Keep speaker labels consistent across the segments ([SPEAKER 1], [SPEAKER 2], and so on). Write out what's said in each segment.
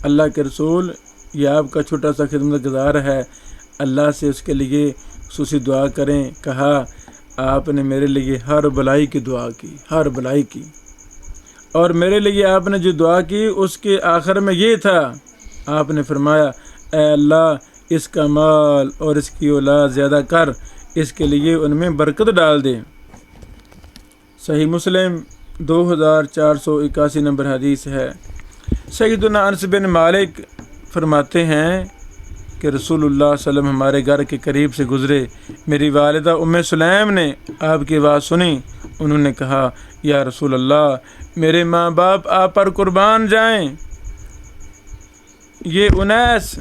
[SPEAKER 1] اللہ کے رسول یہ آپ کا چھوٹا سا خدمت گزار ہے، اللہ سے اس کے لیے خصوصی دعا کریں۔ کہا آپ نے میرے لیے ہر بلائی کی دعا کی، ہر بلائی کی، اور میرے لیے آپ نے جو دعا کی اس کے آخر میں یہ تھا، آپ نے فرمایا اے اللہ اس کا مال اور اس کی اولاد زیادہ کر، اس کے لیے ان میں برکت ڈال دے۔ صحیح مسلم 2481 نمبر حدیث ہے۔ سیدنا انس بن مالک فرماتے ہیں کہ رسول اللہ صلی اللہ علیہ وسلم ہمارے گھر کے قریب سے گزرے، میری والدہ ام سلیم نے آپ کی آواز سنی، انہوں نے کہا یا رسول اللہ میرے ماں باپ آپ پر قربان جائیں، یہ انیس،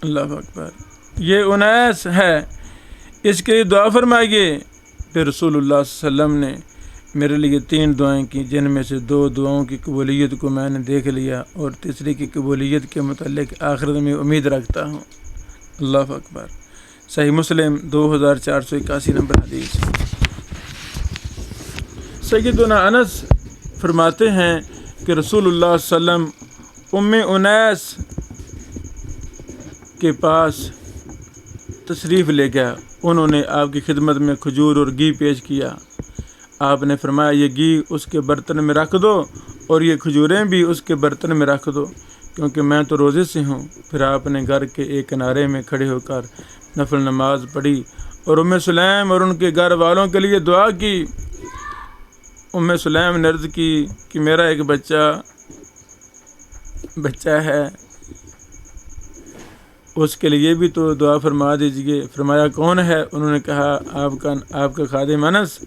[SPEAKER 1] اللہ اکبر، یہ انیس ہے، اس کے لیے دعا فرمائیے۔ پھر رسول اللہ صلی اللہ علیہ وسلم نے میرے لیے 3 دعائیں کی، جن میں سے 2 دعاؤں کی قبولیت کو میں نے دیکھ لیا اور تیسری کی قبولیت کے متعلق آخرت میں امید رکھتا ہوں۔ اللہ اکبر۔ صحیح مسلم 2481 نمبر حدیث۔ سیدنا انس فرماتے ہیں کہ رسول اللہ صلی اللہ علیہ وسلم ام انیس کے پاس تشریف لے گیا، انہوں نے آپ کی خدمت میں کھجور اور گھی پیش کیا، آپ نے فرمایا یہ گھی اس کے برتن میں رکھ دو اور یہ کھجوریں بھی اس کے برتن میں رکھ دو، کیونکہ میں تو روزے سے ہوں۔ پھر آپ نے گھر کے ایک کنارے میں کھڑے ہو کر نفل نماز پڑھی اور ام سلیم اور ان کے گھر والوں کے لیے دعا کی۔ ام سلیم نے عرض کی کہ میرا ایک بچہ ہے، اس کے لیے بھی تو دعا فرما دیجیے۔ فرمایا کون ہے؟ انہوں نے کہا آپ کا خادم انس۔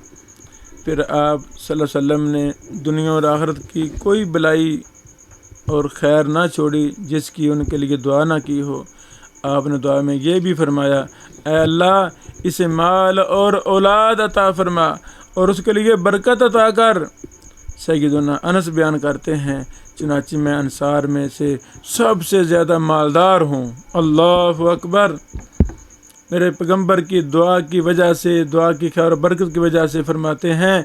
[SPEAKER 1] پھر آپ صلی اللہ علیہ وسلم نے دنیا اور آخرت کی کوئی بلائی اور خیر نہ چھوڑی جس کی ان کے لیے دعا نہ کی ہو۔ آپ نے دعا میں یہ بھی فرمایا اے اللہ اسے مال اور اولاد عطا فرما اور اس کے لیے برکت عطا کر۔ سیدنا انس بیان کرتے ہیں چنانچہ میں انصار میں سے سب سے زیادہ مالدار ہوں۔ اللہ اکبر۔ میرے پیغمبر کی دعا کی وجہ سے، دعا کی خیر و برکت کی وجہ سے فرماتے ہیں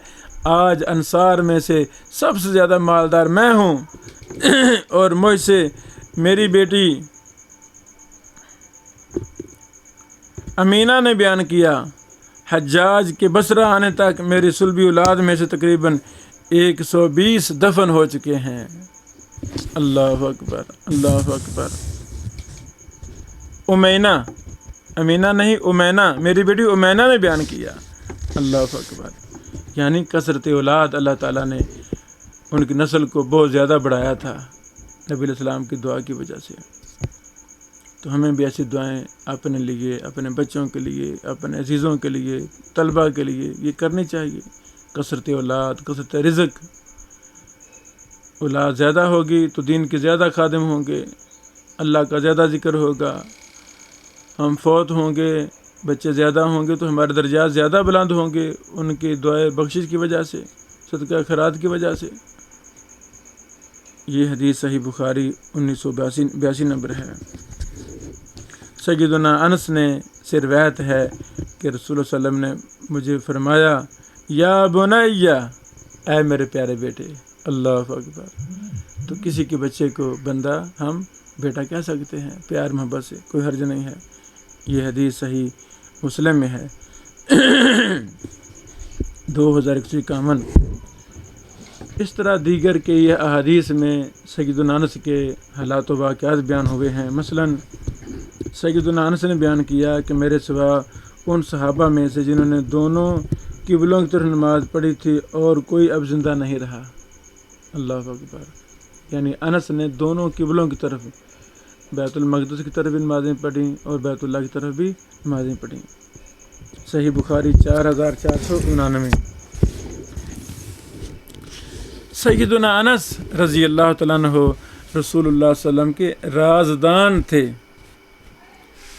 [SPEAKER 1] آج انصار میں سے سب سے زیادہ مالدار میں ہوں۔ اور مجھ سے میری بیٹی امینہ نے بیان کیا حجاج کے بصرہ آنے تک میری صلبی اولاد میں سے تقریباً 120 دفن ہو چکے ہیں۔ اللہ اکبر، اللہ اکبر۔ امینہ نہیں امینا، میری بیٹی امینا نے بیان کیا۔ اللہ اکبر۔ یعنی کثرت اولاد اللہ تعالیٰ نے ان کی نسل کو بہت زیادہ بڑھایا تھا نبی علیہ السلام کی دعا کی وجہ سے۔ تو ہمیں بھی ایسی دعائیں اپنے لیے، اپنے بچوں کے لیے، اپنے عزیزوں کے لیے، طلباء کے لیے یہ کرنی چاہیے۔ کثرت اولاد، کثرت رزق، اولاد زیادہ ہوگی تو دین کے زیادہ خادم ہوں گے، اللہ کا زیادہ ذکر ہوگا، ہم فوت ہوں گے، بچے زیادہ ہوں گے تو ہمارے درجات زیادہ بلند ہوں گے ان کی دعائے بخشش کی وجہ سے، صدقہ خیرات کی وجہ سے۔ یہ حدیث صحیح بخاری 1982 نمبر ہے۔ سیدنا انس نے سے روایت ہے کہ رسول اللہ صلی اللہ علیہ وسلم نے مجھے فرمایا یا بنیہ، اے میرے پیارے بیٹے۔ اللہ اکبر۔ تو کسی کے بچے کو بندہ ہم بیٹا کہہ سکتے ہیں پیار محبت سے، کوئی حرج نہیں ہے۔ یہ حدیث صحیح مسلم میں ہے 2151۔ اس طرح دیگر کے یہ احادیث میں سیدنا انس کے حالات و واقعات بیان ہوئے ہیں۔ مثلاً سیدنا انس نے بیان کیا کہ میرے سوا ان صحابہ میں سے جنہوں نے دونوں قبلوں کی طرف نماز پڑھی تھی اور کوئی اب زندہ نہیں رہا۔ اللہ اکبر۔ یعنی انس نے دونوں قبلوں کی طرف، بیت المقدس کی طرف بھی نمازیں پڑھیں اور بیت اللہ کی طرف بھی نمازیں پڑھیں۔ صحیح بخاری 4499۔ سیدنا انس رضی اللہ تعالیٰ عنہ رسول اللہ صلی اللہ علیہ وسلم کے رازدان تھے۔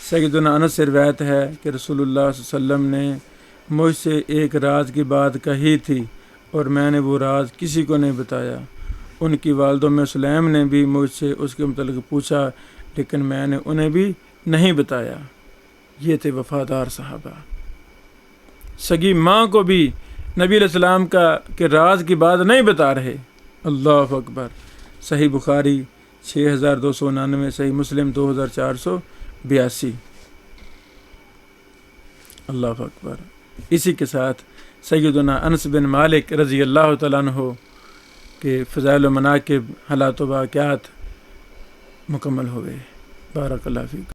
[SPEAKER 1] سیدنا انس سے روایت ہے کہ رسول اللہ صلی اللہ علیہ وسلم نے مجھ سے ایک راز کی بات کہی تھی اور میں نے وہ راز کسی کو نہیں بتایا۔ ان کی والدہ ام سلیم نے بھی مجھ سے اس کے متعلق پوچھا لیکن میں نے انہیں بھی نہیں بتایا۔ یہ تھے وفادار صحابہ۔ سگی ماں کو بھی نبی علیہ السلام کے راز کی بات نہیں بتا رہے۔ اللہ اکبر۔ صحیح بخاری 6299، صحیح مسلم 2482۔ اللہ اکبر۔ اسی کے ساتھ سیدنا انس بن مالک رضی اللہ تعالیٰ عنہ کے فضائل و مناقب، حالات و واقعات مکمل ہوئے۔ بارک اللہ فیک۔